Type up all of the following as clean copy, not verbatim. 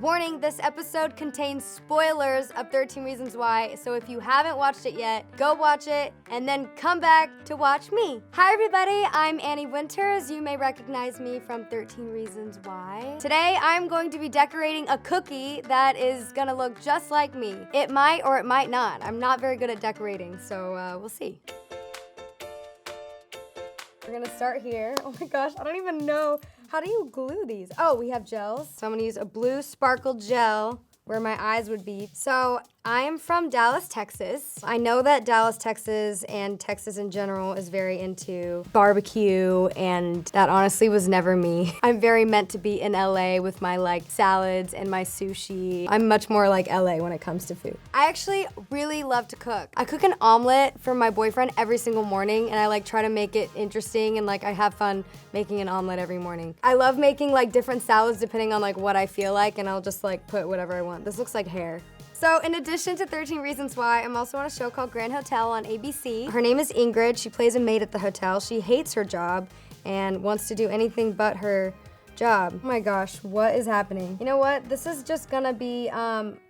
Warning, this episode contains spoilers of 13 Reasons Why, so if you haven't watched it yet, go watch it and then come back to watch me. Hi everybody, I'm Annie Winters. You may recognize me from 13 Reasons Why. Today I'm going to be decorating a cookie that is gonna look just like me. It might or it might not. I'm not very good at decorating, so we'll see. We're gonna start here. Oh my gosh, I don't even know. How do you glue these? Oh, we have gels. So I'm gonna use a blue sparkle gel where my eyes would be. So I am from Dallas, Texas. I know that Dallas, Texas and Texas in general is very into barbecue, and that honestly was never me. I'm very meant to be in LA with my like salads and my sushi. I'm much more like LA when it comes to food. I actually really love to cook. I cook an omelet for my boyfriend every single morning, and I like try to make it interesting, and like I have fun making an omelet every morning. I love making like different salads depending on like what I feel like, and I'll just like put whatever I want. This looks like hair. So in addition to 13 Reasons Why, I'm also on a show called Grand Hotel on ABC. Her name is Ingrid. She plays a maid at the hotel. She hates her job and wants to do anything but her job. Oh my gosh, what is happening? You know what? This is just gonna be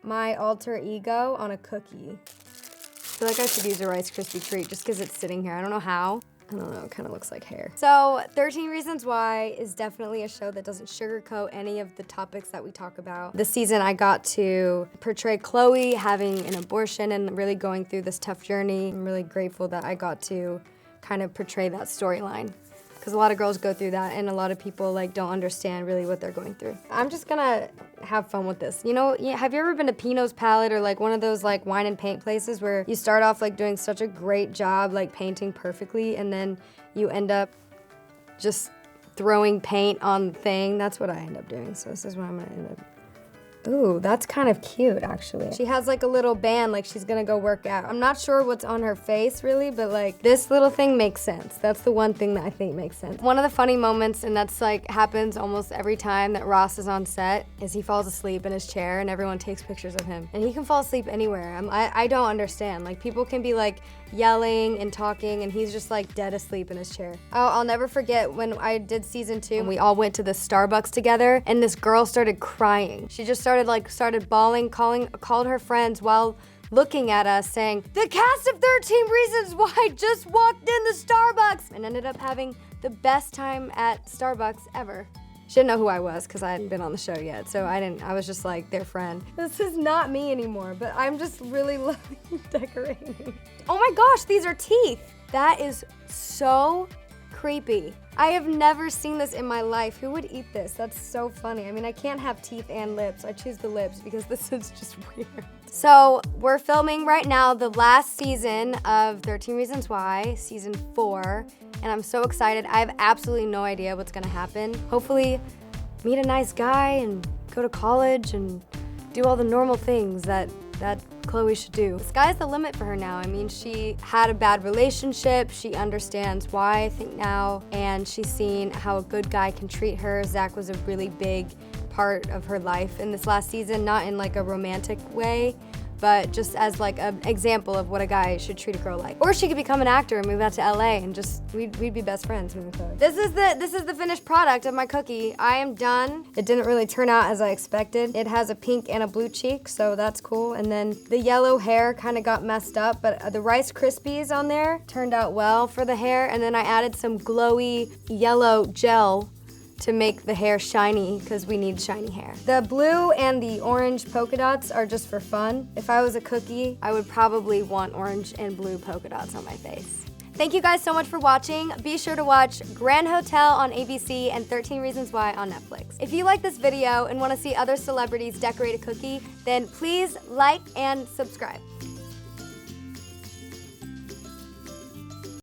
my alter ego on a cookie. I feel like I should use a Rice Krispie treat just because it's sitting here. I don't know how. I don't know, it kind of looks like hair. So 13 Reasons Why is definitely a show that doesn't sugarcoat any of the topics that we talk about. This season I got to portray Chloe having an abortion and really going through this tough journey. I'm really grateful that I got to kind of portray that storyline, because a lot of girls go through that and a lot of people like don't understand really what they're going through. I'm just gonna have fun with this. You know, have you ever been to Pinot's Palette or like one of those like wine and paint places where you start off like doing such a great job like painting perfectly and then you end up just throwing paint on the thing? That's what I end up doing. So this is what I'm gonna end up. Ooh, that's kind of cute, actually. She has like a little band, like she's gonna go work out. I'm not sure what's on her face, really, but like this little thing makes sense. That's the one thing that I think makes sense. One of the funny moments, and that's like happens almost every time that Ross is on set, is he falls asleep in his chair and everyone takes pictures of him. And he can fall asleep anywhere. I don't understand. Like people can be like yelling and talking and he's just like dead asleep in his chair. Oh, I'll never forget when I did season 2 and we all went to the Starbucks together and this girl started crying. She just started bawling, called her friends while looking at us saying, "The cast of 13 Reasons Why just walked in the Starbucks," and ended up having the best time at Starbucks ever. She didn't know who I was because I hadn't been on the show yet, so I was just like their friend. This is not me anymore, but I'm just really loving decorating. Oh my gosh, these are teeth. That is so creepy. I have never seen this in my life. Who would eat this? That's so funny. I mean, I can't have teeth and lips. I choose the lips because this is just weird. So we're filming right now the last season of 13 Reasons Why, season 4, and I'm so excited. I have absolutely no idea what's gonna happen. Hopefully meet a nice guy and go to college and do all the normal things that Chloe should do. The sky's the limit for her now. I mean, she had a bad relationship. She understands why, I think, now, and she's seen how a good guy can treat her. Zach was a really big part of her life in this last season, not in like a romantic way, but just as like an example of what a guy should treat a girl like. Or she could become an actor and move out to LA and just, we'd be best friends moving forward. This is the finished product of my cookie. I am done. It didn't really turn out as I expected. It has a pink and a blue cheek, so that's cool. And then the yellow hair kind of got messed up, but the Rice Krispies on there turned out well for the hair. And then I added some glowy yellow gel to make the hair shiny, because we need shiny hair. The blue and the orange polka dots are just for fun. If I was a cookie, I would probably want orange and blue polka dots on my face. Thank you guys so much for watching. Be sure to watch Grand Hotel on ABC and 13 Reasons Why on Netflix. If you like this video and want to see other celebrities decorate a cookie, then please like and subscribe.